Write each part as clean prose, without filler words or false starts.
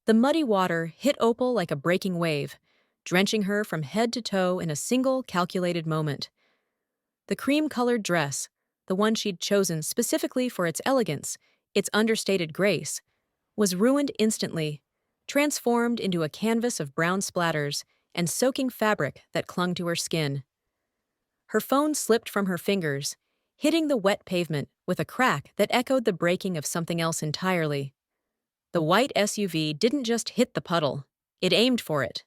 The muddy water hit Opal like a breaking wave, drenching her from head to toe in a single calculated moment. The cream-colored dress, the one she'd chosen specifically for its elegance, its understated grace, was ruined instantly, transformed into a canvas of brown splatters and soaking fabric that clung to her skin. Her phone slipped from her fingers, hitting the wet pavement with a crack that echoed the breaking of something else entirely. The white SUV didn't just hit the puddle, it aimed for it.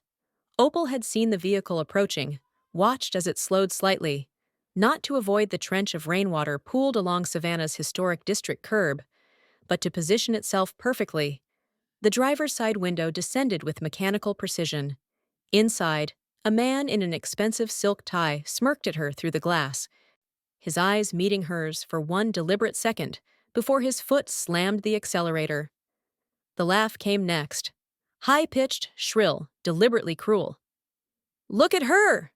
Opal had seen the vehicle approaching, watched as it slowed slightly, not to avoid the trench of rainwater pooled along Savannah's historic district curb, but to position itself perfectly. The driver's side window descended with mechanical precision. Inside, a man in an expensive silk tie smirked at her through the glass, his eyes meeting hers for one deliberate second before his foot slammed the accelerator. The laugh came next. High-pitched, shrill, deliberately cruel. "Look at her!"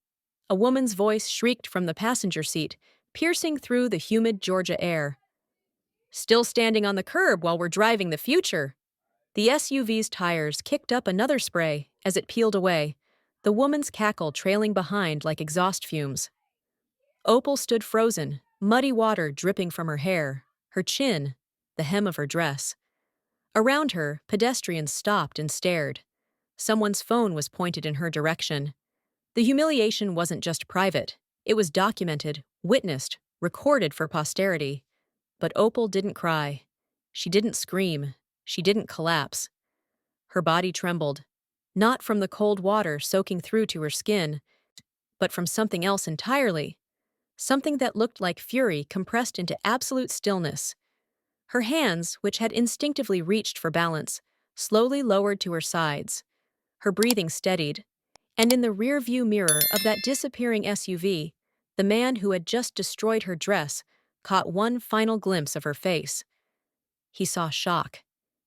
A woman's voice shrieked from the passenger seat, piercing through the humid Georgia air. "Still standing on the curb while we're driving the future." The SUV's tires kicked up another spray as it peeled away, the woman's cackle trailing behind like exhaust fumes. Opal stood frozen, muddy water dripping from her hair, her chin, the hem of her dress. Around her, pedestrians stopped and stared. Someone's phone was pointed in her direction. The humiliation wasn't just private. It was documented, witnessed, recorded for posterity. But Opal didn't cry. She didn't scream. She didn't collapse. Her body trembled, not from the cold water soaking through to her skin, but from something else entirely. Something that looked like fury compressed into absolute stillness. Her hands, which had instinctively reached for balance, slowly lowered to her sides. Her breathing steadied, and in the rear-view mirror of that disappearing SUV, the man who had just destroyed her dress caught one final glimpse of her face. He saw shock.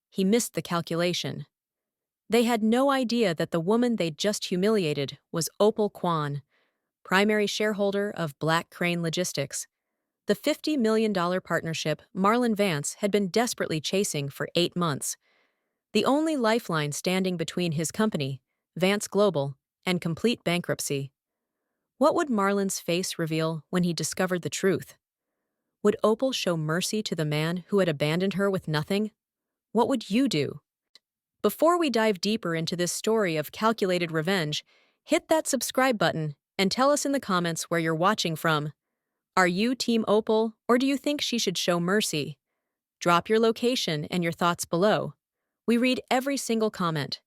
He missed the calculation. They had no idea that the woman they'd just humiliated was Opal Kwon, primary shareholder of Black Crane Logistics, the $50 million partnership Marlon Vance had been desperately chasing for 8 months. The only lifeline standing between his company, Vance Global, and complete bankruptcy. What would Marlon's face reveal when he discovered the truth? Would Opal show mercy to the man who had abandoned her with nothing? What would you do? Before we dive deeper into this story of calculated revenge, hit that subscribe button and tell us in the comments where you're watching from. Are you Team Opal, or do you think she should show mercy? Drop your location and your thoughts below. We read every single comment.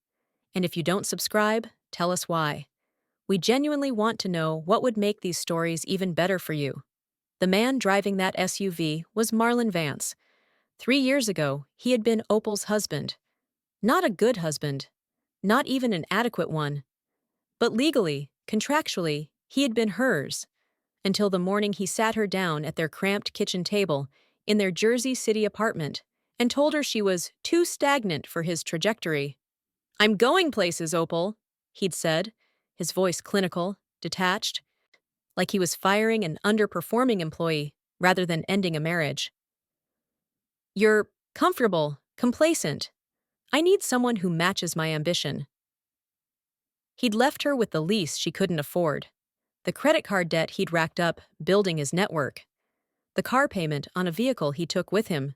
And if you don't subscribe, tell us why. We genuinely want to know what would make these stories even better for you. The man driving that SUV was Marlon Vance. 3 years ago, he had been Opal's husband. Not a good husband. Not even an adequate one. But legally, contractually, he had been hers. Until the morning he sat her down at their cramped kitchen table in their Jersey City apartment and told her she was too stagnant for his trajectory. "I'm going places, Opal," he'd said, his voice clinical, detached, like he was firing an underperforming employee rather than ending a marriage. "You're comfortable, complacent. I need someone who matches my ambition." He'd left her with the lease she couldn't afford, the credit card debt he'd racked up building his network, the car payment on a vehicle he took with him.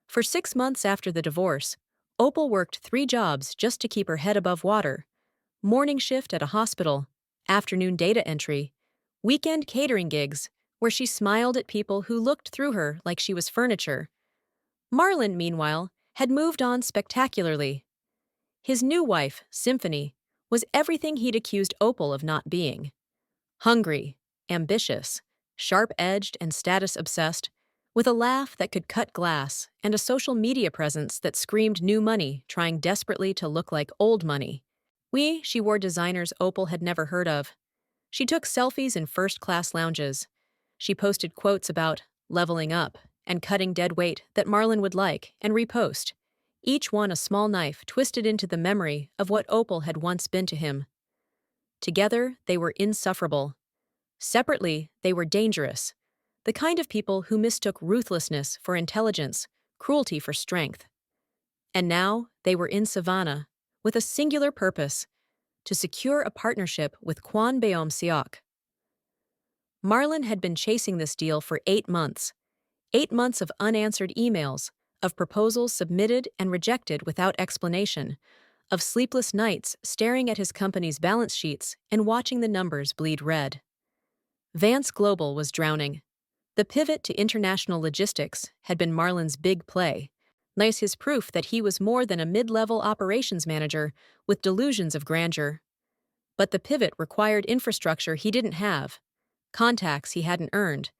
For 6 months after the divorce, Opal worked 3 jobs just to keep her head above water: morning shift at a hospital, afternoon data entry, weekend catering gigs, where she smiled at people who looked through her like she was furniture. Marlon, meanwhile, had moved on spectacularly. His new wife, Symphony, was everything he'd accused Opal of not being. Hungry, ambitious, sharp-edged and status-obsessed, with a laugh that could cut glass and a social media presence that screamed new money, trying desperately to look like old money. She wore designers Opal had never heard of. She took selfies in first-class lounges. She posted quotes about leveling up and cutting dead weight that Marlon would like and repost, each one a small knife twisted into the memory of what Opal had once been to him. Together, they were insufferable. Separately, they were dangerous, the kind of people who mistook ruthlessness for intelligence, cruelty for strength. And now, they were in Savannah, with a singular purpose: to secure a partnership with Kwon Beom-seok. Marlon had been chasing this deal for 8 months. 8 months of unanswered emails, of proposals submitted and rejected without explanation, of sleepless nights staring at his company's balance sheets and watching the numbers bleed red. Vance Global was drowning. The pivot to international logistics had been Marlon's big play. Nice his proof that he was more than a mid-level operations manager with delusions of grandeur. But the pivot required infrastructure he didn't have, contacts he hadn't earned,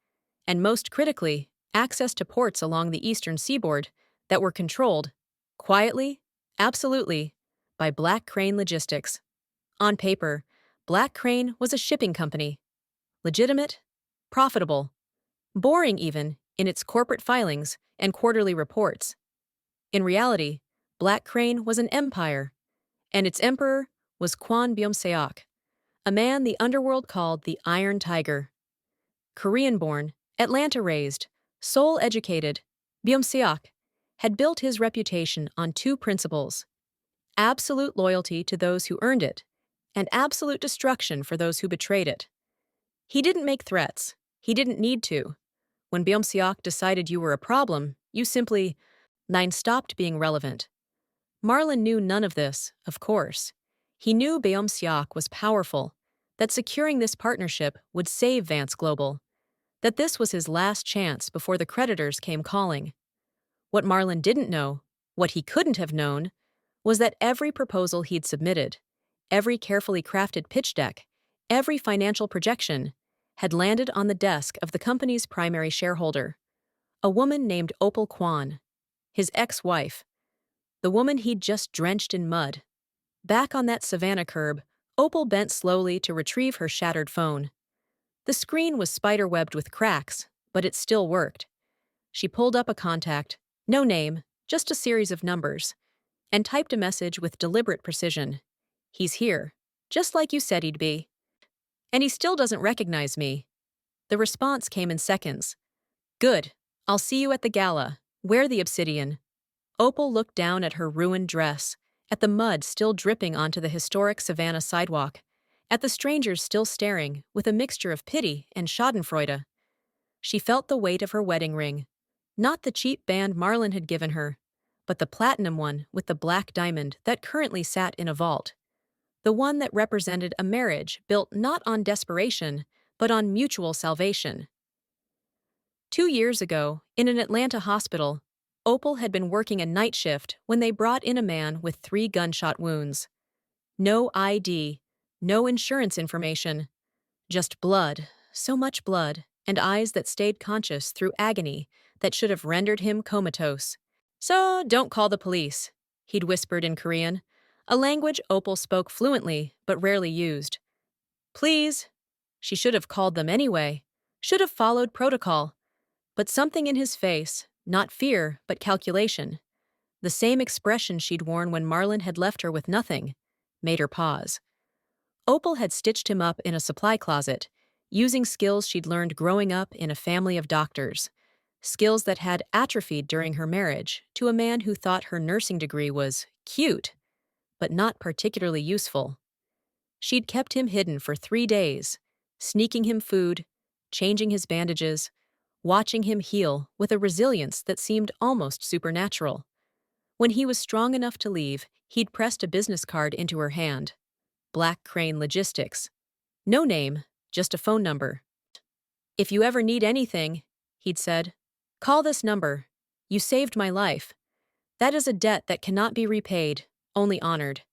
and most critically, access to ports along the eastern seaboard that were controlled, quietly, absolutely, by Black Crane Logistics. On paper, Black Crane was a shipping company. Legitimate, profitable, boring even in its corporate filings and quarterly reports. In reality, Black Crane was an empire, and its emperor was Kwon Beom-seok, a man the underworld called the Iron Tiger. Korean-born, Atlanta-raised, Seoul-educated, Beom-seok had built his reputation on two principles: absolute loyalty to those who earned it, and absolute destruction for those who betrayed it. He didn't make threats. He didn't need to. When Beom-seok decided you were a problem, you simply stopped being relevant. Marlon knew none of this, of course. He knew Beom-seok was powerful, that securing this partnership would save Vance Global, that this was his last chance before the creditors came calling. What Marlon didn't know, what he couldn't have known, was that every proposal he'd submitted, every carefully crafted pitch deck, every financial projection, had landed on the desk of the company's primary shareholder, a woman named Opal Kwon, his ex-wife, the woman he'd just drenched in mud. Back on that savannah curb, Opal bent slowly to retrieve her shattered phone. The screen was spiderwebbed with cracks, but it still worked. She pulled up a contact, no name, just a series of numbers, and typed a message with deliberate precision. "He's here, just like you said he'd be. And he still doesn't recognize me." The response came in seconds. "Good. I'll see you at the gala. Wear the obsidian." Opal looked down at her ruined dress, at the mud still dripping onto the historic Savannah sidewalk, at the strangers still staring with a mixture of pity and schadenfreude. She felt the weight of her wedding ring, not the cheap band Marlon had given her, but the platinum one with the black diamond that currently sat in a vault, the one that represented a marriage built not on desperation, but on mutual salvation. 2 years ago, in an Atlanta hospital, Opal had been working a night shift when they brought in a man with 3 gunshot wounds. No ID, no insurance information, just blood, so much blood, and eyes that stayed conscious through agony that should have rendered him comatose. "So don't call the police," he'd whispered in Korean, a language Opal spoke fluently but rarely used. "Please." She should have called them anyway, should have followed protocol. But something in his face, not fear but calculation, the same expression she'd worn when Marlon had left her with nothing, made her pause. Opal had stitched him up in a supply closet, using skills she'd learned growing up in a family of doctors, skills that had atrophied during her marriage to a man who thought her nursing degree was cute, but not particularly useful. She'd kept him hidden for 3 days, sneaking him food, changing his bandages, watching him heal with a resilience that seemed almost supernatural. When he was strong enough to leave, he'd pressed a business card into her hand. Black Crane Logistics. No name, just a phone number. "If you ever need anything," he'd said, "call this number. You saved my life. That is a debt that cannot be repaid, only honored."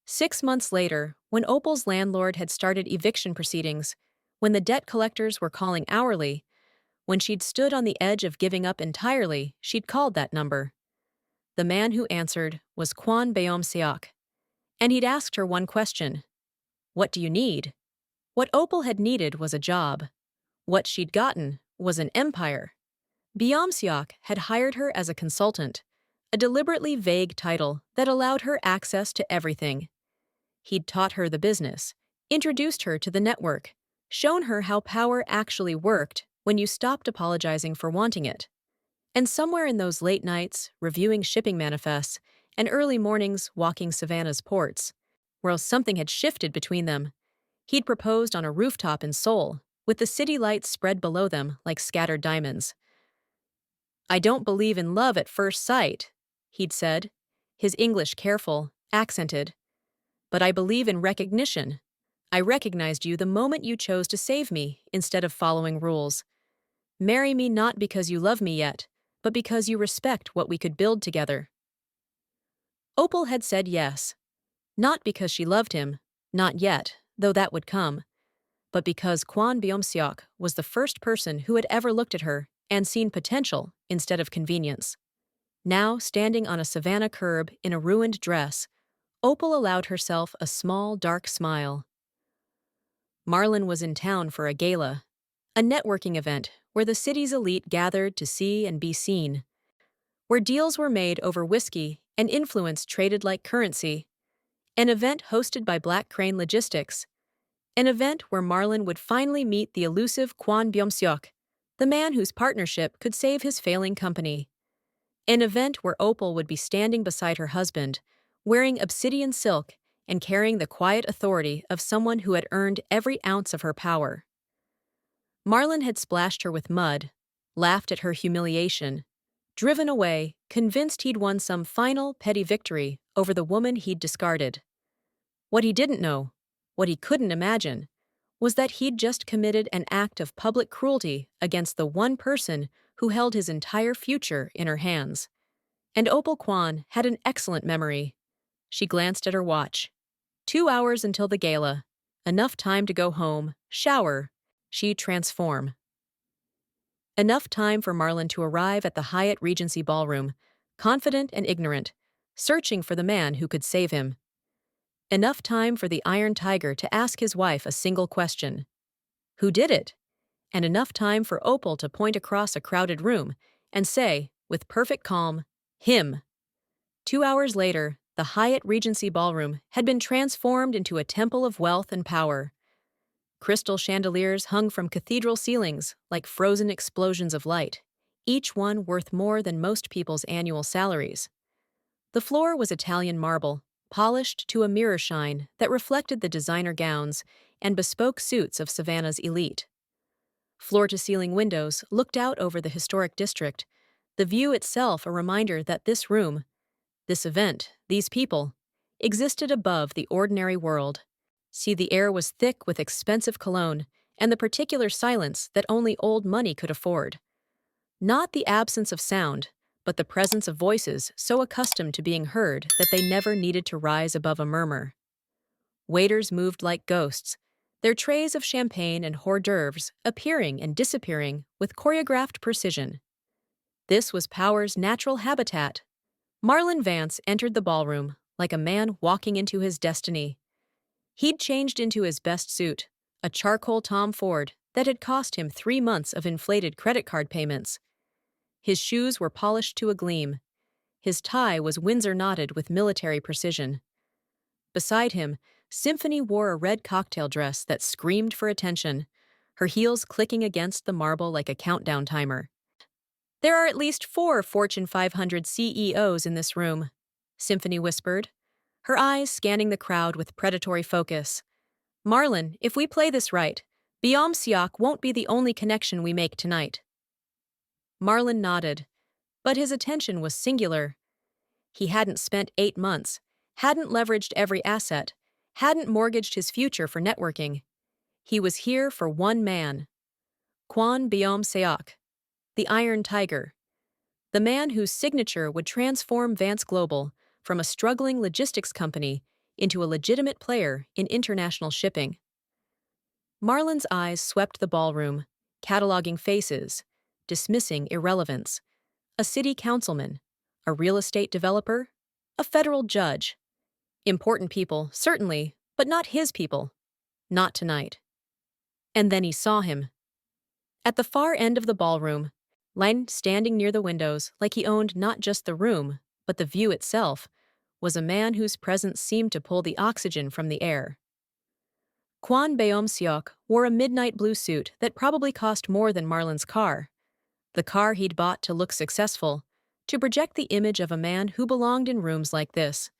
6 months later, when Opal's landlord had started eviction proceedings, when the debt collectors were calling hourly, when she'd stood on the edge of giving up entirely, she'd called that number. The man who answered was Kwon Beom-seok, and he'd asked her one question: "What do you need?" What Opal had needed was a job. What she'd gotten was an empire. Beom-seok had hired her as a consultant, a deliberately vague title that allowed her access to everything. He'd taught her the business, introduced her to the network, shown her how power actually worked when you stopped apologizing for wanting it. And somewhere in those late nights, reviewing shipping manifests and early mornings walking Savannah's ports, where something had shifted between them. He'd proposed on a rooftop in Seoul, with the city lights spread below them like scattered diamonds. "I don't believe in love at first sight," he'd said, his English careful, accented. "But I believe in recognition. I recognized you the moment you chose to save me instead of following rules. Marry me not because you love me yet, but because you respect what we could build together." Opal had said yes, not because she loved him, not yet, though that would come, but because Kwon Byung-seok was the first person who had ever looked at her and seen potential instead of convenience. Now, standing on a Savannah curb in a ruined dress, Opal allowed herself a small, dark smile. Marlon was in town for a gala, a networking event where the city's elite gathered to see and be seen, where deals were made over whiskey and influence traded like currency, an event hosted by Black Crane Logistics, an event where Marlon would finally meet the elusive Kwon Byung-seok, the man whose partnership could save his failing company. An event where Opal would be standing beside her husband, wearing obsidian silk and carrying the quiet authority of someone who had earned every ounce of her power. Marlon had splashed her with mud, laughed at her humiliation, driven away, convinced he'd won some final, petty victory over the woman he'd discarded. What he didn't know, what he couldn't imagine, was that he'd just committed an act of public cruelty against the one person who held his entire future in her hands. And Opal Kwon had an excellent memory. She glanced at her watch. 2 hours until the gala. Enough time to go home, shower. She'd transform. Enough time for Marlon to arrive at the Hyatt Regency Ballroom, confident and ignorant, searching for the man who could save him. Enough time for the Iron Tiger to ask his wife a single question. Who did it? And enough time for Opal to point across a crowded room and say, with perfect calm, him. 2 hours later, the Hyatt Regency Ballroom had been transformed into a temple of wealth and power. Crystal chandeliers hung from cathedral ceilings like frozen explosions of light, each one worth more than most people's annual salaries. The floor was Italian marble, polished to a mirror shine that reflected the designer gowns and bespoke suits of Savannah's elite. Floor-to-ceiling windows looked out over the historic district, the view itself a reminder that this room, this event, these people, existed above the ordinary world. See, the air was thick with expensive cologne and the particular silence that only old money could afford. Not the absence of sound, but the presence of voices so accustomed to being heard that they never needed to rise above a murmur. Waiters moved like ghosts, their trays of champagne and hors d'oeuvres appearing and disappearing with choreographed precision. This was power's natural habitat. Marlon Vance entered the ballroom like a man walking into his destiny. He'd changed into his best suit, a charcoal Tom Ford that had cost him 3 months of inflated credit card payments. His shoes were polished to a gleam. His tie was Windsor knotted with military precision. Beside him, Symphony wore a red cocktail dress that screamed for attention, her heels clicking against the marble like a countdown timer. "There are at least 4 Fortune 500 CEOs in this room," Symphony whispered, her eyes scanning the crowd with predatory focus. "Marlon, if we play this right, Byung-seok won't be the only connection we make tonight." Marlon nodded, but his attention was singular. He hadn't spent 8 months, hadn't leveraged every asset, hadn't mortgaged his future for networking. He was here for one man. Kwon Byung-seok, the Iron Tiger, the man whose signature would transform Vance Global from a struggling logistics company into a legitimate player in international shipping. Marlon's eyes swept the ballroom, cataloging faces, dismissing irrelevance. A city councilman, a real estate developer, a federal judge. Important people, certainly, but not his people. Not tonight. And then he saw him. At the far end of the ballroom, Len, standing near the windows like he owned not just the room, but the view itself, was a man whose presence seemed to pull the oxygen from the air. Kwon Byung-seok wore a midnight blue suit that probably cost more than Marlon's car. The car he'd bought to look successful, to project the image of a man who belonged in rooms like this.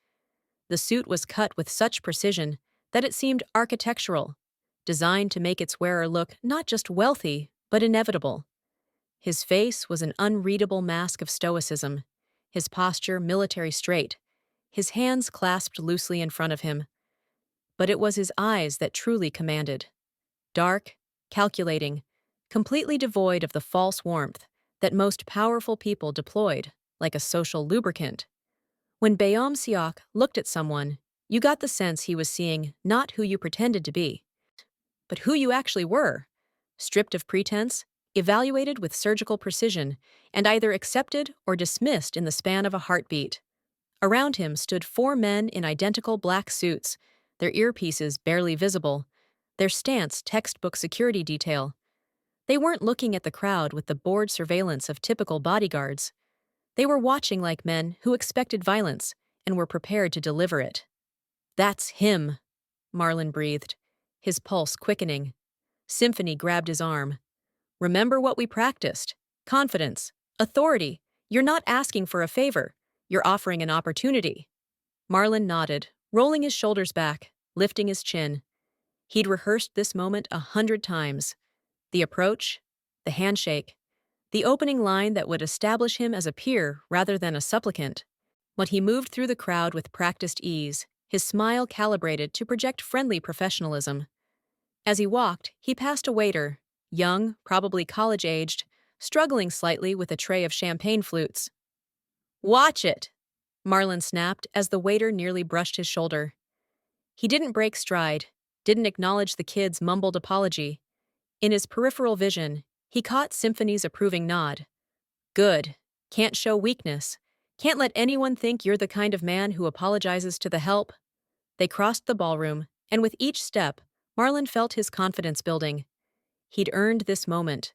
The suit was cut with such precision that it seemed architectural, designed to make its wearer look not just wealthy, but inevitable. His face was an unreadable mask of stoicism, his posture military straight, his hands clasped loosely in front of him. But it was his eyes that truly commanded. Dark, calculating, completely devoid of the false warmth that most powerful people deployed, like a social lubricant. When Baeom Seok looked at someone, you got the sense he was seeing not who you pretended to be, but who you actually were, stripped of pretense, evaluated with surgical precision, and either accepted or dismissed in the span of a heartbeat. Around him stood four men in identical black suits, their earpieces barely visible, their stance textbook security detail. They weren't looking at the crowd with the bored surveillance of typical bodyguards. They were watching like men who expected violence and were prepared to deliver it. "That's him," Marlon breathed, his pulse quickening. Symphony grabbed his arm. "Remember what we practiced. Confidence, authority. You're not asking for a favor. You're offering an opportunity." Marlon nodded, rolling his shoulders back, lifting his chin. He'd rehearsed this moment 100 times. The approach, the handshake, the opening line that would establish him as a peer rather than a supplicant. But he moved through the crowd with practiced ease, his smile calibrated to project friendly professionalism. As he walked, he passed a waiter, young, probably college-aged, struggling slightly with a tray of champagne flutes. "Watch it!" Marlon snapped as the waiter nearly brushed his shoulder. He didn't break stride, didn't acknowledge the kid's mumbled apology. In his peripheral vision, he caught Symphony's approving nod. "Good. Can't show weakness. Can't let anyone think you're the kind of man who apologizes to the help." They crossed the ballroom, and with each step, Marlon felt his confidence building. He'd earned this moment.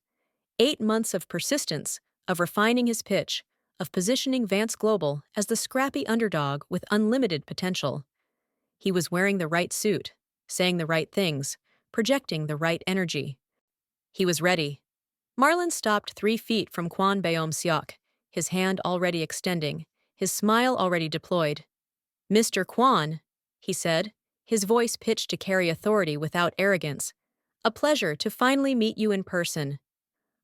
8 months of persistence, of refining his pitch, of positioning Vance Global as the scrappy underdog with unlimited potential. He was wearing the right suit, saying the right things, projecting the right energy. He was ready. Marlon stopped 3 feet from Kwon Baeom Seok, his hand already extending, his smile already deployed. "Mr. Kwon," he said, his voice pitched to carry authority without arrogance. "A pleasure to finally meet you in person.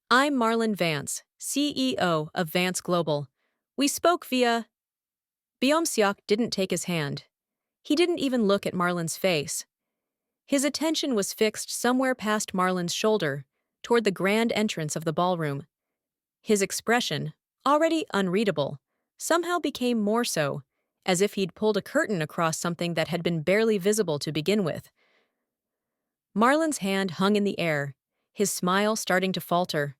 I'm Marlon Vance, CEO of Vance Global. We spoke via—" Baeom Seok didn't take his hand. He didn't even look at Marlon's face. His attention was fixed somewhere past Marlon's shoulder, toward the grand entrance of the ballroom. His expression, already unreadable, somehow became more so, as if he'd pulled a curtain across something that had been barely visible to begin with. Marlon's hand hung in the air, his smile starting to falter.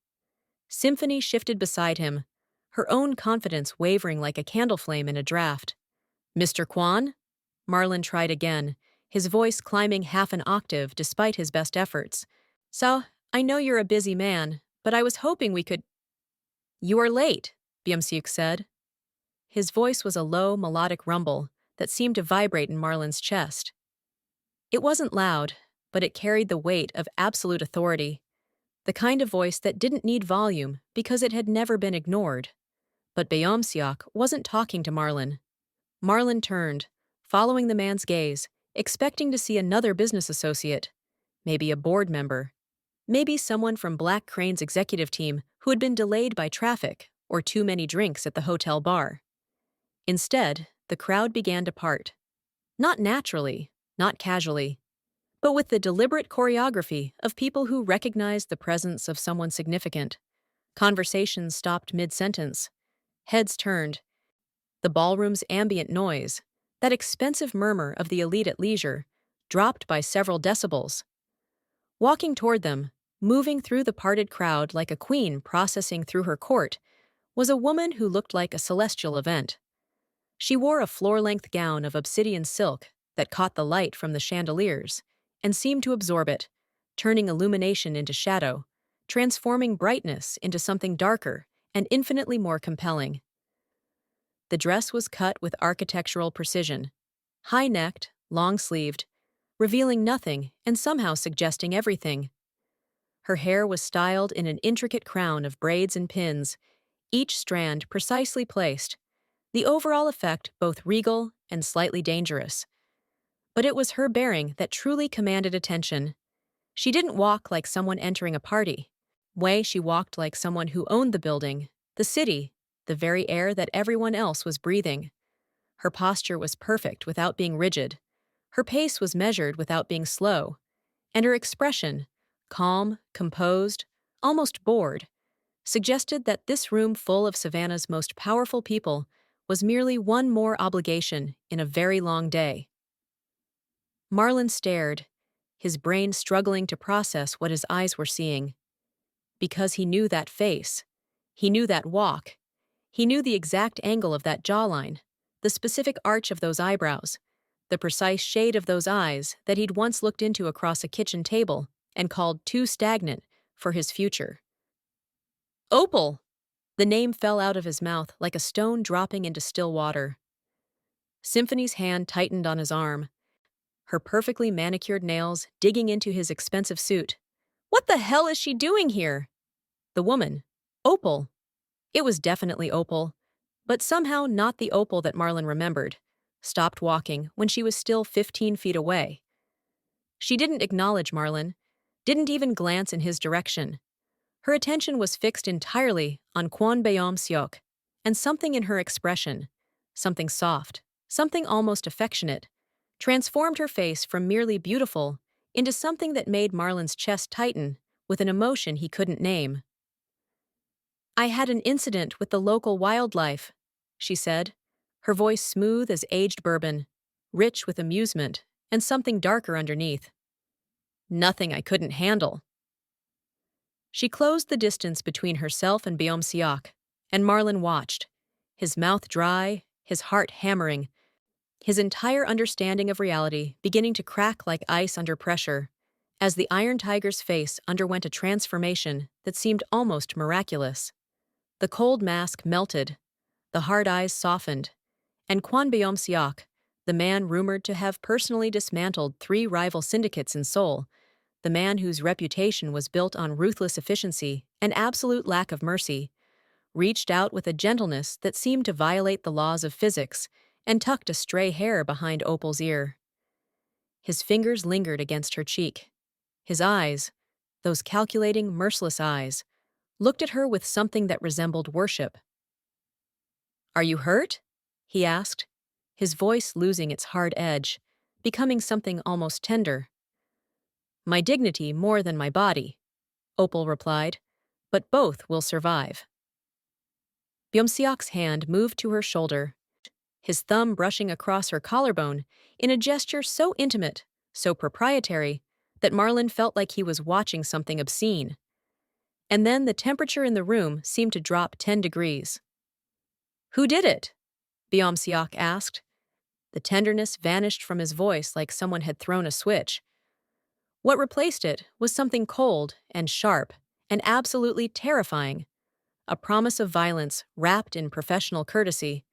Symphony shifted beside him, her own confidence wavering like a candle flame in a draft. "Mr. Kwon?" Marlon tried again, his voice climbing half an octave despite his best efforts. "So, I know you're a busy man, but I was hoping we could—" "You are late," Baeom-seok said. His voice was a low, melodic rumble that seemed to vibrate in Marlon's chest. It wasn't loud, but it carried the weight of absolute authority, the kind of voice that didn't need volume because it had never been ignored. But Baeom-seok wasn't talking to Marlon. Marlon turned, following the man's gaze, expecting to see another business associate, maybe a board member, maybe someone from Black Crane's executive team who had been delayed by traffic or too many drinks at the hotel bar. Instead, the crowd began to part. Not naturally, not casually, but with the deliberate choreography of people who recognized the presence of someone significant. Conversations stopped mid-sentence. Heads turned. The ballroom's ambient noise, that expensive murmur of the elite at leisure, dropped by several decibels. Walking toward them, moving through the parted crowd like a queen processing through her court, was a woman who looked like a celestial event. She wore a floor-length gown of obsidian silk that caught the light from the chandeliers and seemed to absorb it, turning illumination into shadow, transforming brightness into something darker and infinitely more compelling. The dress was cut with architectural precision, high-necked, long-sleeved, revealing nothing and somehow suggesting everything. Her hair was styled in an intricate crown of braids and pins, each strand precisely placed, the overall effect both regal and slightly dangerous. But it was her bearing that truly commanded attention. She didn't walk like someone entering a party. She walked like someone who owned the building, the city, the very air that everyone else was breathing. Her posture was perfect without being rigid. Her pace was measured without being slow. And her expression, calm, composed, almost bored, suggested that this room full of Savannah's most powerful people was merely one more obligation in a very long day. Marlon stared, his brain struggling to process what his eyes were seeing. Because he knew that face. He knew that walk. He knew the exact angle of that jawline, the specific arch of those eyebrows, the precise shade of those eyes that he'd once looked into across a kitchen table and called too stagnant for his future. Opal! The name fell out of his mouth like a stone dropping into still water. Symphony's hand tightened on his arm, her perfectly manicured nails digging into his expensive suit. What the hell is she doing here? The woman. Opal. It was definitely Opal, but somehow not the Opal that Marlon remembered, stopped walking when she was still 15 feet away. She didn't acknowledge Marlon, didn't even glance in his direction. Her attention was fixed entirely on Kwon Beom-seok, and something in her expression, something soft, something almost affectionate, transformed her face from merely beautiful into something that made Marlon's chest tighten with an emotion he couldn't name. I had an incident with the local wildlife, she said, her voice smooth as aged bourbon, rich with amusement, and something darker underneath. Nothing I couldn't handle. She closed the distance between herself and Beom-seok, and Marlon watched, his mouth dry, his heart hammering, his entire understanding of reality beginning to crack like ice under pressure, as the Iron Tiger's face underwent a transformation that seemed almost miraculous. The cold mask melted, the hard eyes softened, and Kwon Beom-seok, the man rumored to have personally dismantled 3 rival syndicates in Seoul, the man whose reputation was built on ruthless efficiency and absolute lack of mercy, reached out with a gentleness that seemed to violate the laws of physics and tucked a stray hair behind Opal's ear. His fingers lingered against her cheek. His eyes, those calculating, merciless eyes, looked at her with something that resembled worship. Are you hurt? He asked, his voice losing its hard edge, becoming something almost tender. My dignity more than my body, Opal replied, but both will survive. Beom-seok's hand moved to her shoulder, his thumb brushing across her collarbone in a gesture so intimate, so proprietary, that Marlon felt like he was watching something obscene. And then the temperature in the room seemed to drop 10 degrees. Who did it? Beom-seok asked. The tenderness vanished from his voice like someone had thrown a switch. What replaced it was something cold and sharp and absolutely terrifying, a promise of violence wrapped in professional courtesy,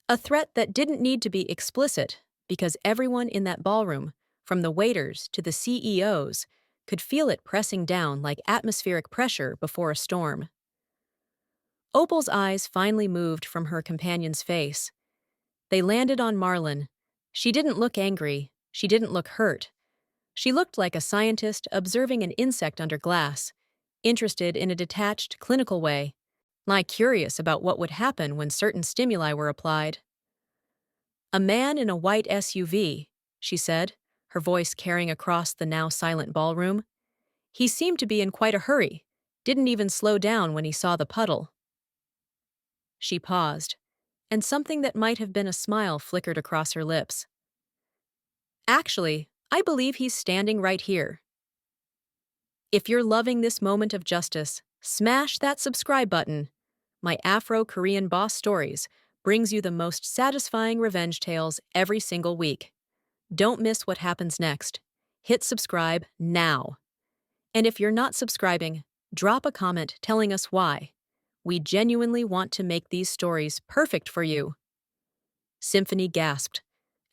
a threat that didn't need to be explicit because everyone in that ballroom, from the waiters to the CEOs, could feel it pressing down like atmospheric pressure before a storm. Opal's eyes finally moved from her companion's face. They landed on Marlon. She didn't look angry. She didn't look hurt. She looked like a scientist observing an insect under glass, interested in a detached, clinical way, like curious about what would happen when certain stimuli were applied. A man in a white SUV, she said, her voice carrying across the now silent ballroom. He seemed to be in quite a hurry, didn't even slow down when he saw the puddle. She paused, and something that might have been a smile flickered across her lips. Actually, I believe he's standing right here. If you're loving this moment of justice, smash that subscribe button. My Afro-Korean Boss Stories brings you the most satisfying revenge tales every single week. Don't miss what happens next. Hit subscribe now. And if you're not subscribing, drop a comment telling us why. We genuinely want to make these stories perfect for you. Symphony gasped,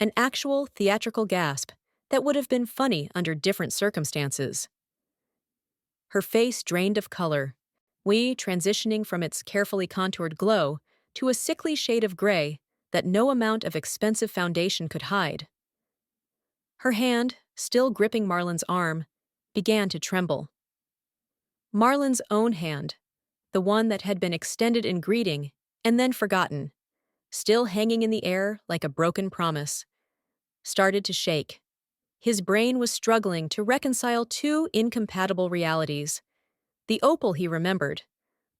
an actual theatrical gasp that would have been funny under different circumstances. Her face drained of color, transitioning from its carefully contoured glow to a sickly shade of gray that no amount of expensive foundation could hide. Her hand, still gripping Marlon's arm, began to tremble. Marlon's own hand, the one that had been extended in greeting and then forgotten, still hanging in the air like a broken promise, started to shake. His brain was struggling to reconcile two incompatible realities. The Opal he remembered,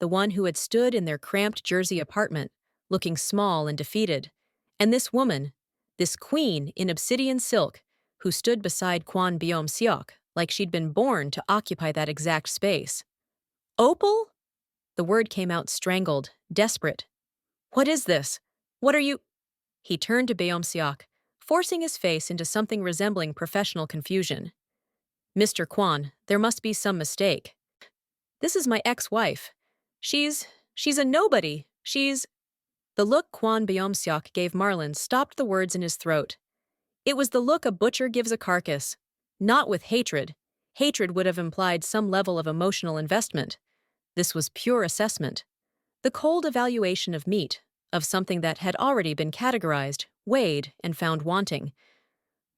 the one who had stood in their cramped Jersey apartment, looking small and defeated, and this woman, this queen in obsidian silk, who stood beside Kwon Byom-seok like she'd been born to occupy that exact space. Opal? The word came out strangled, desperate. What is this? What are you? He turned to Byom-seok, forcing his face into something resembling professional confusion. Mr. Kwon, there must be some mistake. This is my ex-wife. She's a nobody. The look Kwon Byom-seok gave Marlon stopped the words in his throat. It was the look a butcher gives a carcass. Not with hatred. Hatred would have implied some level of emotional investment. This was pure assessment. The cold evaluation of meat, of something that had already been categorized, weighed, and found wanting.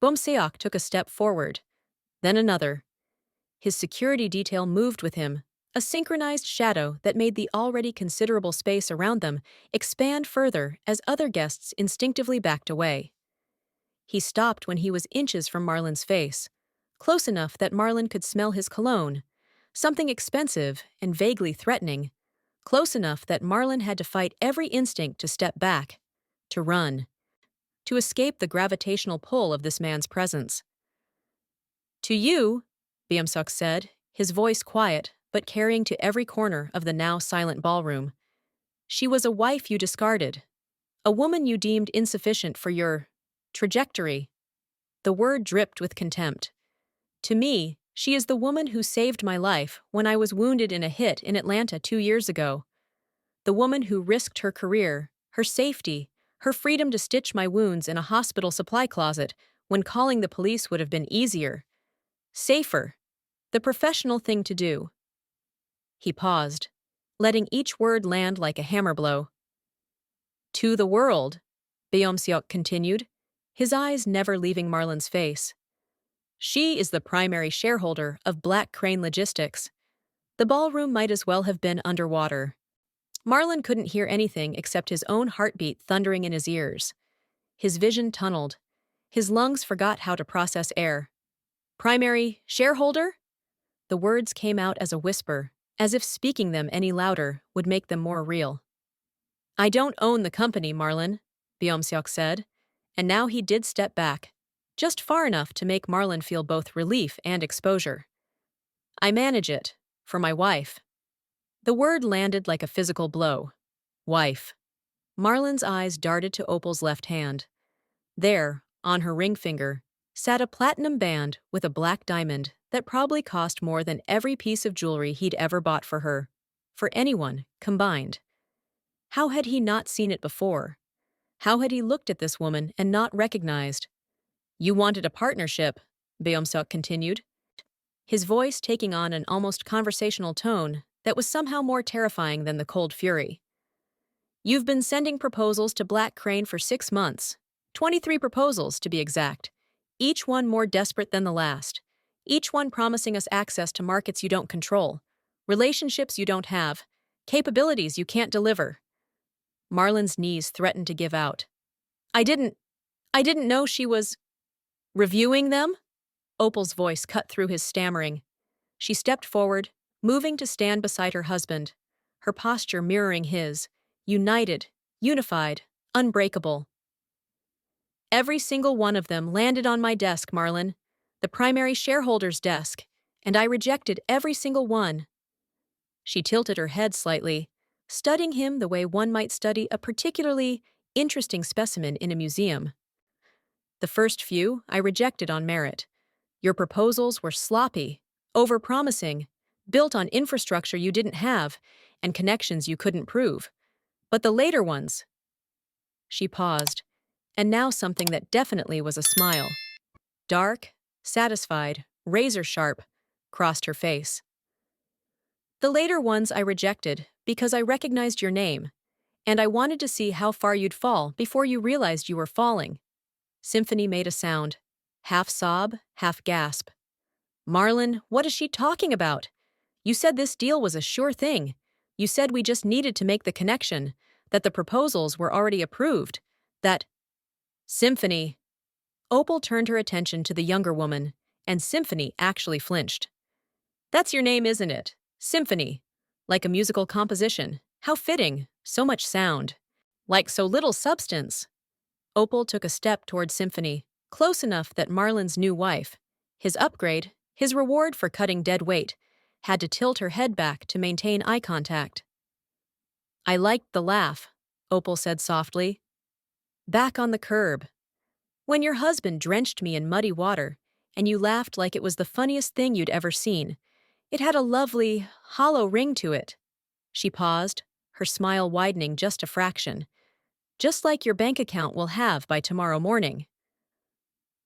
Byom-seok took a step forward, then another. His security detail moved with him, a synchronized shadow that made the already considerable space around them expand further as other guests instinctively backed away. He stopped when he was inches from Marlon's face, close enough that Marlon could smell his cologne, something expensive and vaguely threatening, close enough that Marlon had to fight every instinct to step back, to run, to escape the gravitational pull of this man's presence. To you, Byom-seok said, his voice quiet but carrying to every corner of the now silent ballroom. She was a wife you discarded, a woman you deemed insufficient for your trajectory. The word dripped with contempt. To me, she is the woman who saved my life when I was wounded in a hit in Atlanta 2 years ago. The woman who risked her career, her safety, her freedom to stitch my wounds in a hospital supply closet when calling the police would have been easier. Safer. The professional thing to do. He paused, letting each word land like a hammer blow. To the world, Byom-seok continued, his eyes never leaving Marlon's face. She is the primary shareholder of Black Crane Logistics. The ballroom might as well have been underwater. Marlon couldn't hear anything except his own heartbeat thundering in his ears. His vision tunneled. His lungs forgot how to process air. Primary shareholder? The words came out as a whisper, as if speaking them any louder would make them more real. I don't own the company, Marlon, Byom-seok said, and now he did step back, just far enough to make Marlon feel both relief and exposure. I manage it, for my wife. The word landed like a physical blow. Wife. Marlon's eyes darted to Opal's left hand. There, on her ring finger, sat a platinum band with a black diamond that probably cost more than every piece of jewelry he'd ever bought for her, for anyone, combined. How had he not seen it before? How had he looked at this woman and not recognized? You wanted a partnership, Byom-seok continued, his voice taking on an almost conversational tone that was somehow more terrifying than the cold fury. You've been sending proposals to Black Crane for 6 months, 23 proposals to be exact, each one more desperate than the last, each one promising us access to markets you don't control, relationships you don't have, capabilities you can't deliver. Marlon's knees threatened to give out. I didn't know she was reviewing them? Opal's voice cut through his stammering. She stepped forward, moving to stand beside her husband, her posture mirroring his, united, unified, unbreakable. Every single one of them landed on my desk, Marlon, the primary shareholder's desk, and I rejected every single one. She tilted her head slightly, studying him the way one might study a particularly interesting specimen in a museum. The first few I rejected on merit. Your proposals were sloppy, overpromising, built on infrastructure you didn't have, and connections you couldn't prove. But the later ones... She paused, and now something that definitely was a smile. Dark, satisfied, razor-sharp, crossed her face. The later ones I rejected because I recognized your name, and I wanted to see how far you'd fall before you realized you were falling. Symphony made a sound, half sob, half gasp. Marlon, what is she talking about? You said this deal was a sure thing. You said we just needed to make the connection, that the proposals were already approved, that… Symphony. Opal turned her attention to the younger woman, and Symphony actually flinched. That's your name, isn't it? Symphony. Like a musical composition. How fitting. So much sound. Like so little substance. Opal took a step toward Symphony, close enough that Marlon's new wife, his upgrade, his reward for cutting dead weight, had to tilt her head back to maintain eye contact. I liked the laugh, Opal said softly. Back on the curb. When your husband drenched me in muddy water, and you laughed like it was the funniest thing you'd ever seen, it had a lovely, hollow ring to it. She paused, her smile widening just a fraction. Just like your bank account will have by tomorrow morning.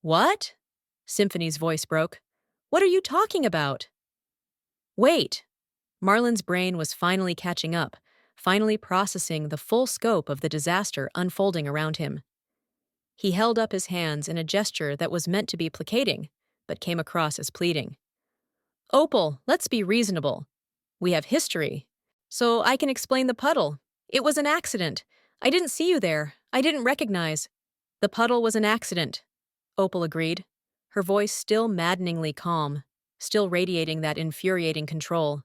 What? Symphony's voice broke. What are you talking about? Wait. Marlon's brain was finally catching up, finally processing the full scope of the disaster unfolding around him. He held up his hands in a gesture that was meant to be placating, but came across as pleading. Opal, let's be reasonable. We have history. So I can explain the puddle. It was an accident. I didn't see you there. I didn't recognize. The puddle was an accident, Opal agreed, her voice still maddeningly calm, still radiating that infuriating control.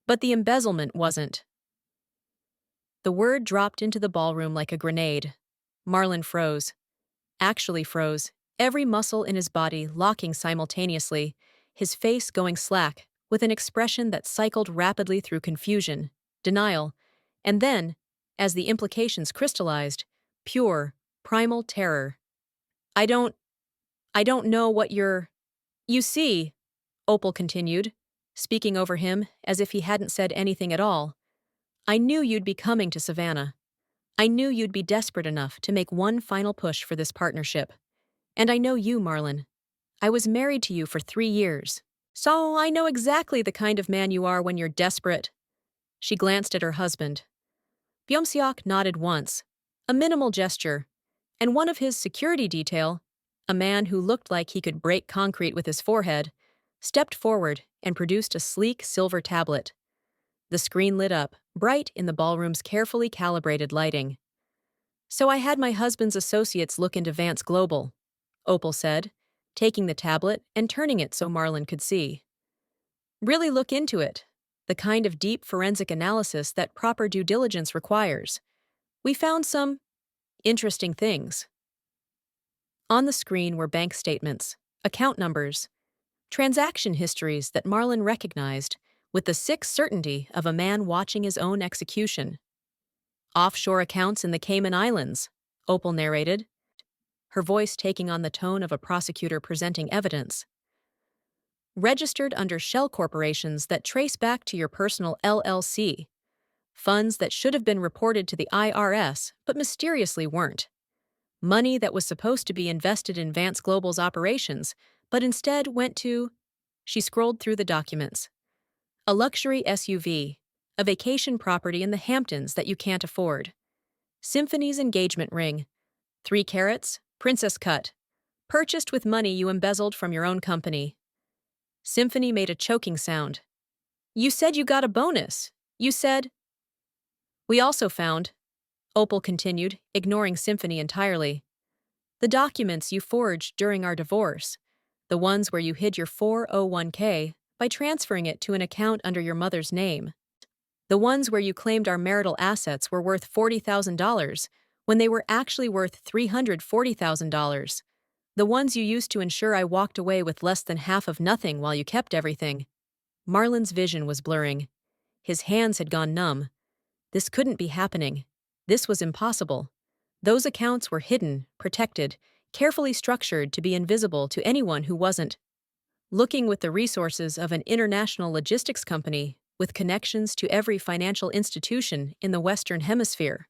But the embezzlement wasn't. The word dropped into the ballroom like a grenade. Marlon froze. Actually froze, every muscle in his body locking simultaneously, his face going slack, with an expression that cycled rapidly through confusion, denial, and then, as the implications crystallized, pure, primal terror. I don't know what you're… You see, Opal continued, speaking over him as if he hadn't said anything at all. I knew you'd be coming to Savannah. I knew you'd be desperate enough to make one final push for this partnership. And I know you, Marlon. I was married to you for 3 years. So I know exactly the kind of man you are when you're desperate. She glanced at her husband. Byung-seok nodded once, a minimal gesture, and one of his security detail, a man who looked like he could break concrete with his forehead, stepped forward and produced a sleek silver tablet. The screen lit up, bright in the ballroom's carefully calibrated lighting. So I had my husband's associates look into Vance Global, Opal said, taking the tablet and turning it so Marlon could see. Really look into it, the kind of deep forensic analysis that proper due diligence requires. We found some interesting things. On the screen were bank statements, account numbers, transaction histories that Marlon recognized with the sick certainty of a man watching his own execution. Offshore accounts in the Cayman Islands, Opal narrated, her voice taking on the tone of a prosecutor presenting evidence. Registered under shell corporations that trace back to your personal LLC. Funds that should have been reported to the IRS but mysteriously weren't. Money that was supposed to be invested in Vance Global's operations but instead went to… She scrolled through the documents. A luxury SUV, a vacation property in the Hamptons that you can't afford. Symphony's engagement ring, 3 carats, princess cut, purchased with money you embezzled from your own company. Symphony made a choking sound. You said you got a bonus. You said… We also found, Opal continued, ignoring Symphony entirely, the documents you forged during our divorce, the ones where you hid your 401k by transferring it to an account under your mother's name. The ones where you claimed our marital assets were worth $40,000 when they were actually worth $340,000. The ones you used to ensure I walked away with less than half of nothing while you kept everything. Marlon's vision was blurring. His hands had gone numb. This couldn't be happening. This was impossible. Those accounts were hidden, protected, carefully structured to be invisible to anyone who wasn't looking with the resources of an international logistics company with connections to every financial institution in the Western Hemisphere.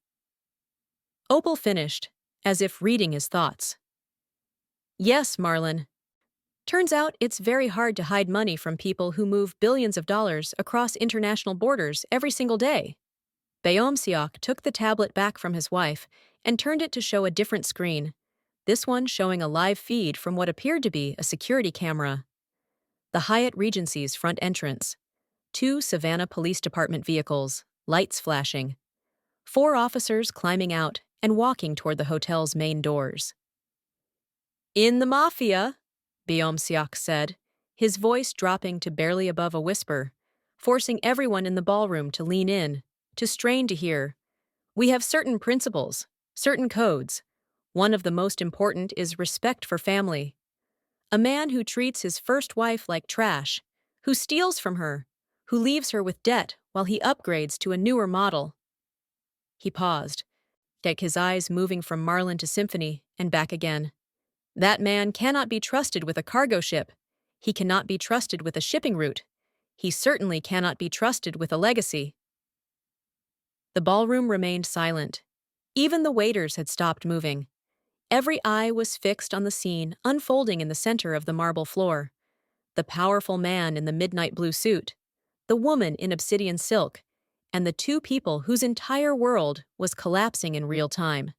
Opal finished, as if reading his thoughts. Yes, Marlon. Turns out it's very hard to hide money from people who move billions of dollars across international borders every single day. Beom-seok took the tablet back from his wife and turned it to show a different screen, this one showing a live feed from what appeared to be a security camera. The Hyatt Regency's front entrance. 2 Savannah Police Department vehicles, lights flashing. 4 officers climbing out and walking toward the hotel's main doors. "In the mafia," Beom-seok said, his voice dropping to barely above a whisper, forcing everyone in the ballroom to lean in, to strain to hear. "We have certain principles, certain codes. One of the most important is respect for family. A man who treats his first wife like trash, who steals from her, who leaves her with debt while he upgrades to a newer model." He paused, his eyes moving from Marlon to Symphony and back again. "That man cannot be trusted with a cargo ship. He cannot be trusted with a shipping route. He certainly cannot be trusted with a legacy." The ballroom remained silent. Even the waiters had stopped moving. Every eye was fixed on the scene unfolding in the center of the marble floor. The powerful man in the midnight blue suit, the woman in obsidian silk, and the 2 people whose entire world was collapsing in real time.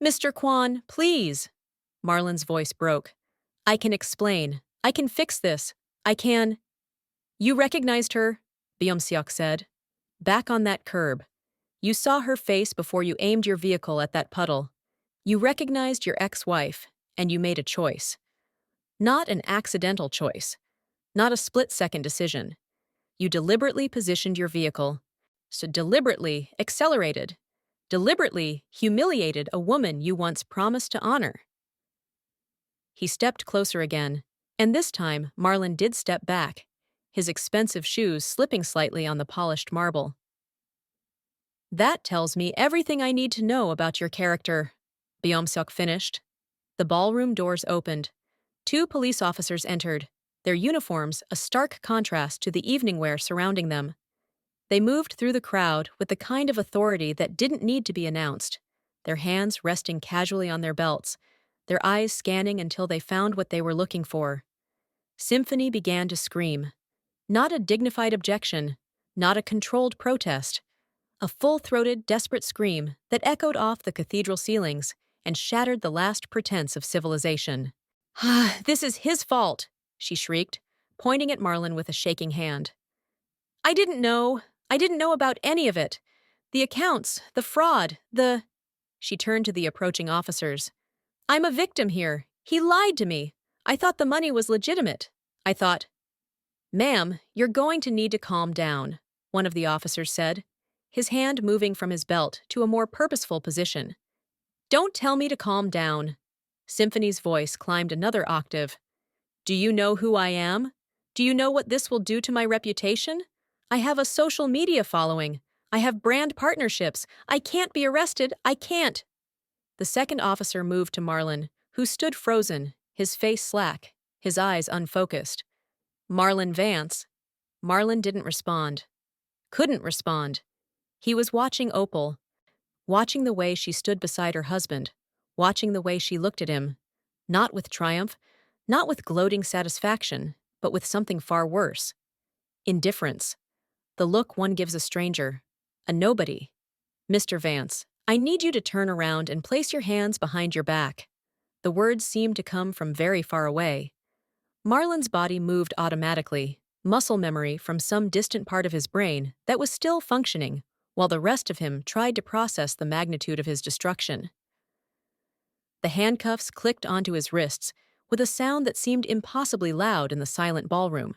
"Mr. Kwon, please!" Marlon's voice broke. "I can explain. I can fix this. I can—" "You recognized her," Beom-seok said. "Back on that curb. You saw her face before you aimed your vehicle at that puddle. You recognized your ex-wife, and you made a choice. Not an accidental choice. Not a split-second decision. You deliberately positioned your vehicle, so deliberately accelerated, deliberately humiliated a woman you once promised to honor." He stepped closer again, and this time Marlon did step back, his expensive shoes slipping slightly on the polished marble. "That tells me everything I need to know about your character," Beom-seok finished. The ballroom doors opened. 2 police officers entered, their uniforms a stark contrast to the evening wear surrounding them. They moved through the crowd with the kind of authority that didn't need to be announced, their hands resting casually on their belts, their eyes scanning until they found what they were looking for. Symphony began to scream. Not a dignified objection, not a controlled protest. A full-throated, desperate scream that echoed off the cathedral ceilings and shattered the last pretense of civilization. "Ah, this is his fault," she shrieked, pointing at Marlon with a shaking hand. I didn't know about any of it. The accounts, the fraud, the—" She turned to the approaching officers. "I'm a victim here. He lied to me. I thought the money was legitimate. I thought—" "Ma'am, you're going to need to calm down," one of the officers said, his hand moving from his belt to a more purposeful position. "Don't tell me to calm down." Symphony's voice climbed another octave. "Do you know who I am? Do you know what this will do to my reputation? I have a social media following. I have brand partnerships. I can't be arrested. I can't." The second officer moved to Marlon, who stood frozen, his face slack, his eyes unfocused. "Marlon Vance." Marlon didn't respond. Couldn't respond. He was watching Opal, watching the way she stood beside her husband, watching the way she looked at him, not with triumph, not with gloating satisfaction, but with something far worse. Indifference. The look one gives a stranger, a nobody. "Mr. Vance, I need you to turn around and place your hands behind your back." The words seemed to come from very far away. Marlon's body moved automatically, muscle memory from some distant part of his brain that was still functioning, while the rest of him tried to process the magnitude of his destruction. The handcuffs clicked onto his wrists with a sound that seemed impossibly loud in the silent ballroom.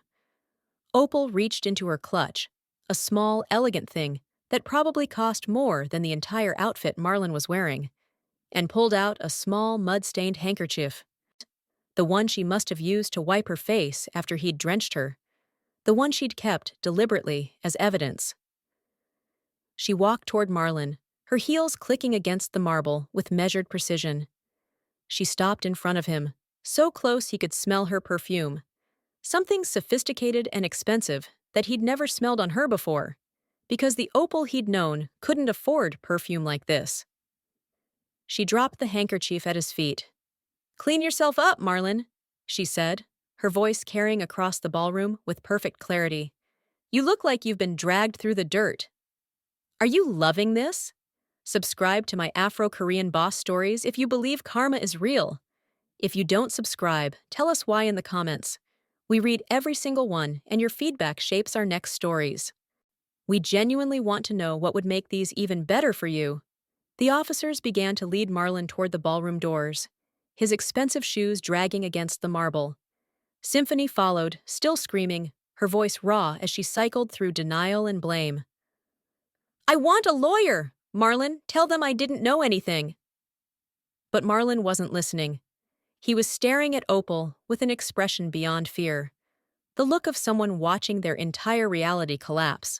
Opal reached into her clutch, a small, elegant thing that probably cost more than the entire outfit Marlon was wearing, and pulled out a small, mud-stained handkerchief. The one she must have used to wipe her face after he'd drenched her. The one she'd kept, deliberately, as evidence. She walked toward Marlon, her heels clicking against the marble with measured precision. She stopped in front of him, so close he could smell her perfume. Something sophisticated and expensive that he'd never smelled on her before, because the Opal he'd known couldn't afford perfume like this. She dropped the handkerchief at his feet. "Clean yourself up, Marlon," she said, her voice carrying across the ballroom with perfect clarity. You look like you've been dragged through the dirt. Are you loving this? Subscribe to my Afro-Korean Boss stories if you believe karma is real. If you don't subscribe, tell us why in the comments. We read every single one, and your feedback shapes our next stories. We genuinely want to know what would make these even better for you. The officers began to lead Marlon toward the ballroom doors, his expensive shoes dragging against the marble. Symphony followed, still screaming, her voice raw as she cycled through denial and blame. I want a lawyer! Marlon, tell them I didn't know anything. But Marlon wasn't listening. He was staring at Opal with an expression beyond fear, the look of someone watching their entire reality collapse.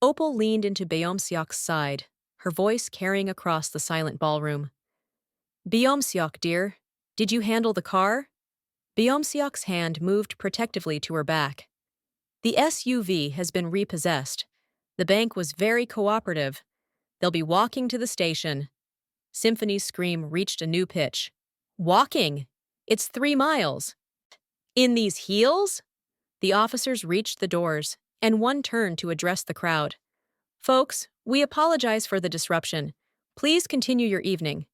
Opal leaned into Beomseok's side, her voice carrying across the silent ballroom. Beomseok, dear, did you handle the car? Beomseok's hand moved protectively to her back. The SUV has been repossessed. The bank was very cooperative. They'll be walking to the station. Symphony's scream reached a new pitch. Walking? It's 3 miles. In these heels? The officers reached the doors, and one turned to address the crowd. Folks, we apologize for the disruption. Please continue your evening.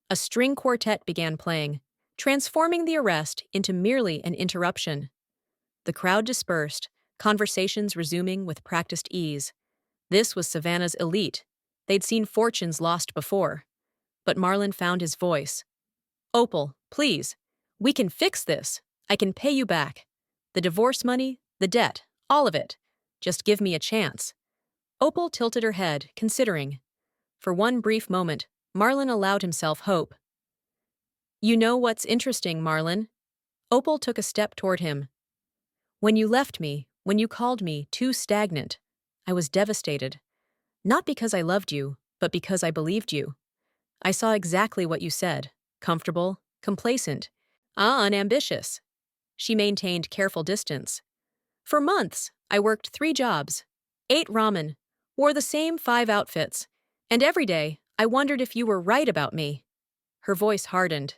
A string quartet began playing, transforming the arrest into merely an interruption. The crowd dispersed, conversations resuming with practiced ease. This was Savannah's elite. They'd seen fortunes lost before. But Marlon found his voice. Opal, please. We can fix this. I can pay you back. The divorce money, the debt, all of it. Just give me a chance. Opal tilted her head, considering. For one brief moment, Marlon allowed himself hope. You know what's interesting, Marlon? Opal took a step toward him. When you left me, when you called me too stagnant, I was devastated. Not because I loved you, but because I believed you. I saw exactly what you said. Comfortable, complacent, unambitious. She maintained careful distance. For months, I worked 3 jobs, ate ramen, wore the same 5 outfits, and every day I wondered if you were right about me. Her voice hardened.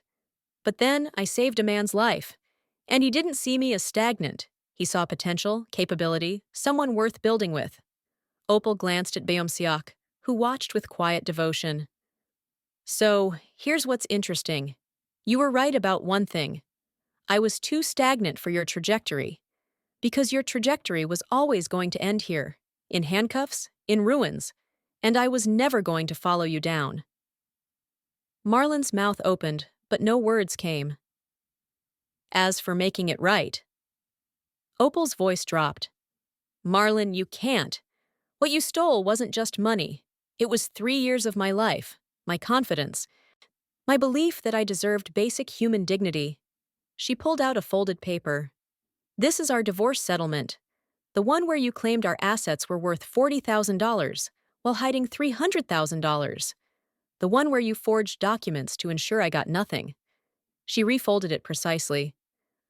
But then I saved a man's life, and he didn't see me as stagnant. He saw potential, capability, someone worth building with. Opal glanced at Beomseok, who watched with quiet devotion. So, here's what's interesting. You were right about one thing. I was too stagnant for your trajectory. Because your trajectory was always going to end here, in handcuffs, in ruins, and I was never going to follow you down. Marlon's mouth opened, but no words came. As for making it right. Opal's voice dropped. Marlon, you can't. What you stole wasn't just money. It was 3 years of my life, my confidence, my belief that I deserved basic human dignity. She pulled out a folded paper. This is our divorce settlement, the one where you claimed our assets were worth $40,000 while hiding $300,000, the one where you forged documents to ensure I got nothing. She refolded it precisely.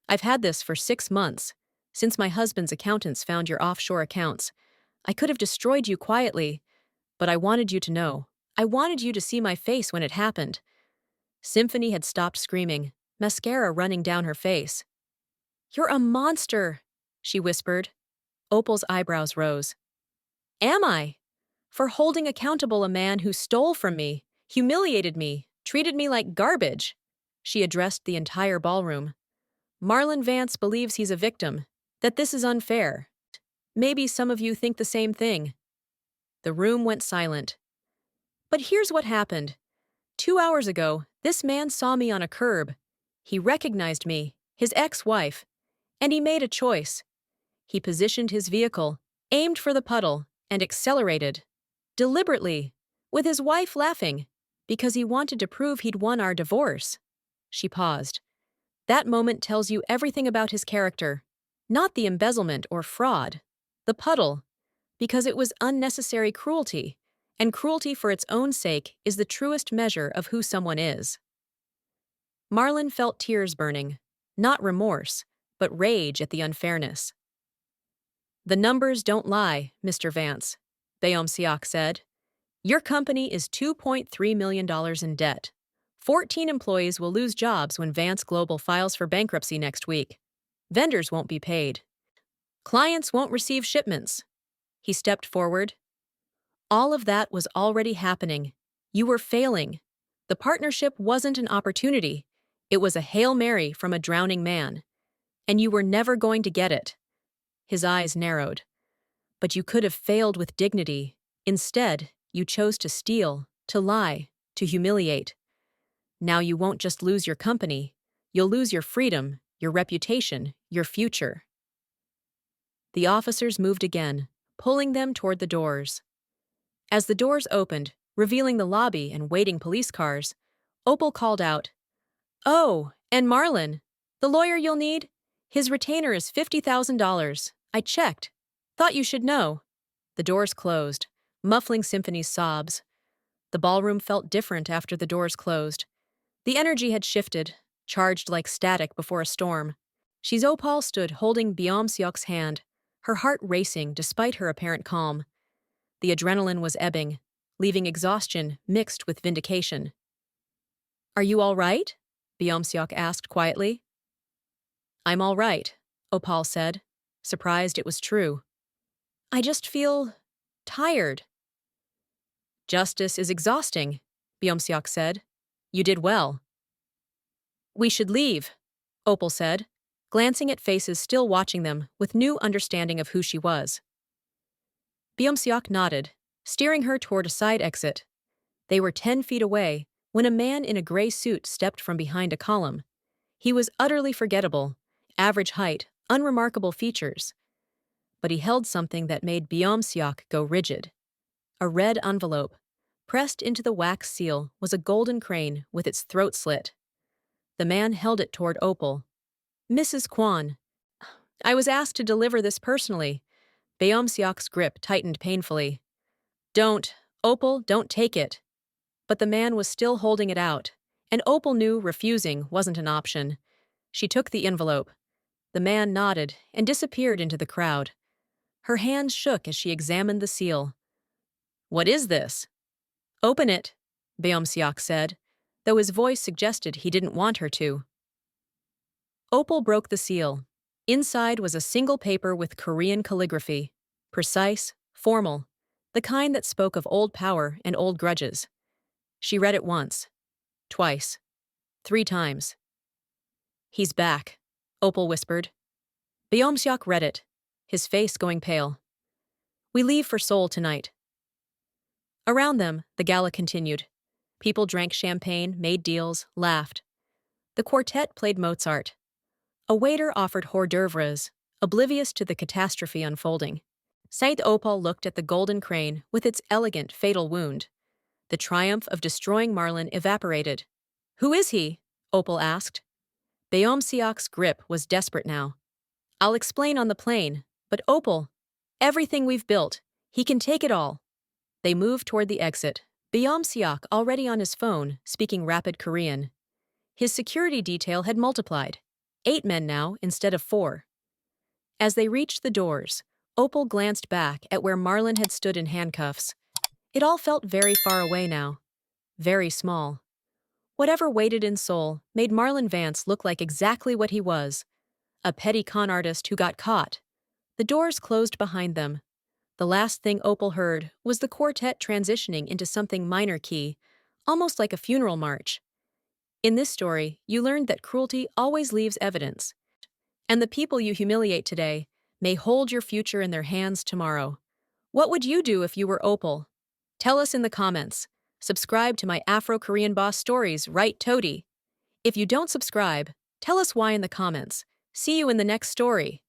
I've had this for 6 months, since my husband's accountants found your offshore accounts. I could have destroyed you quietly, but I wanted you to know. I wanted you to see my face when it happened. Symphony had stopped screaming, mascara running down her face. You're a monster, she whispered. Opal's eyebrows rose. Am I? For holding accountable a man who stole from me, humiliated me, treated me like garbage. She addressed the entire ballroom. Marlon Vance believes he's a victim, that this is unfair. Maybe some of you think the same thing. The room went silent. But here's what happened. 2 hours ago, this man saw me on a curb. He recognized me, his ex-wife, and he made a choice. He positioned his vehicle, aimed for the puddle, and accelerated. Deliberately, with his wife laughing, because he wanted to prove he'd won our divorce. She paused. That moment tells you everything about his character. Not the embezzlement or fraud. The puddle. Because it was unnecessary cruelty, and cruelty for its own sake is the truest measure of who someone is. Marlon felt tears burning, not remorse, but rage at the unfairness. The numbers don't lie, Mr. Vance, Beomseok said. Your company is $2.3 million in debt. 14 employees will lose jobs when Vance Global files for bankruptcy next week. Vendors won't be paid. Clients won't receive shipments. He stepped forward. All of that was already happening. You were failing. The partnership wasn't an opportunity. It was a Hail Mary from a drowning man. And you were never going to get it. His eyes narrowed. But you could have failed with dignity. Instead, you chose to steal, to lie, to humiliate. Now you won't just lose your company. You'll lose your freedom, your reputation, your future. The officers moved again, pulling them toward the doors. As the doors opened, revealing the lobby and waiting police cars, Opal called out, "Oh, and Marlon, the lawyer you'll need? His retainer is $50,000. I checked. Thought you should know." The doors closed, muffling Symphony's sobs. The ballroom felt different after the doors closed. The energy had shifted, charged like static before a storm. Opal stood holding Byung-seok's hand, her heart racing despite her apparent calm. The adrenaline was ebbing, leaving exhaustion mixed with vindication. "Are you all right?" Byung-seok asked quietly. "I'm all right," Opal said, surprised it was true. "I just feel tired." "Justice is exhausting," Byung-seok said. "You did well." "We should leave," Opal said, glancing at faces still watching them with new understanding of who she was. Byung-seok nodded, steering her toward a side exit. They were 10 feet away when a man in a gray suit stepped from behind a column. He was utterly forgettable, average height, unremarkable features. But he held something that made Byung-seok go rigid. A red envelope. Pressed into the wax seal was a golden crane with its throat slit. The man held it toward Opal. "Mrs. Kwon, I was asked to deliver this personally." Byung-seok's grip tightened painfully. "Don't, Opal, don't take it." But the man was still holding it out, and Opal knew refusing wasn't an option. She took the envelope. The man nodded and disappeared into the crowd. Her hands shook as she examined the seal. "What is this?" "Open it," Byung-seok said, though his voice suggested he didn't want her to. Opal broke the seal. Inside was a single paper with Korean calligraphy. Precise, formal, the kind that spoke of old power and old grudges. She read it once, twice, 3 times. "He's back," Opal whispered. Byung-seok read it, his face going pale. "We leave for Seoul tonight." Around them, the gala continued. People drank champagne, made deals, laughed. The quartet played Mozart. A waiter offered hors d'oeuvres, oblivious to the catastrophe unfolding. Saint Opal looked at the golden crane with its elegant, fatal wound. The triumph of destroying Marlon evaporated. "Who is he?" Opal asked. Byung-seok's grip was desperate now. "I'll explain on the plane, but Opal, everything we've built, he can take it all." They moved toward the exit, Byung-seok already on his phone, speaking rapid Korean. His security detail had multiplied. 8 men now instead of 4. As they reached the doors, Opal glanced back at where Marlon had stood in handcuffs. It all felt very far away now. Very small. Whatever waited in Seoul made Marlon Vance look like exactly what he was. A petty con artist who got caught. The doors closed behind them. The last thing Opal heard was the quartet transitioning into something minor key, almost like a funeral march. In this story, you learned that cruelty always leaves evidence. And the people you humiliate today may hold your future in their hands tomorrow. What would you do if you were Opal? Tell us in the comments. Subscribe to my Afro-Korean Boss stories, right, Toady? If you don't subscribe, tell us why in the comments. See you in the next story.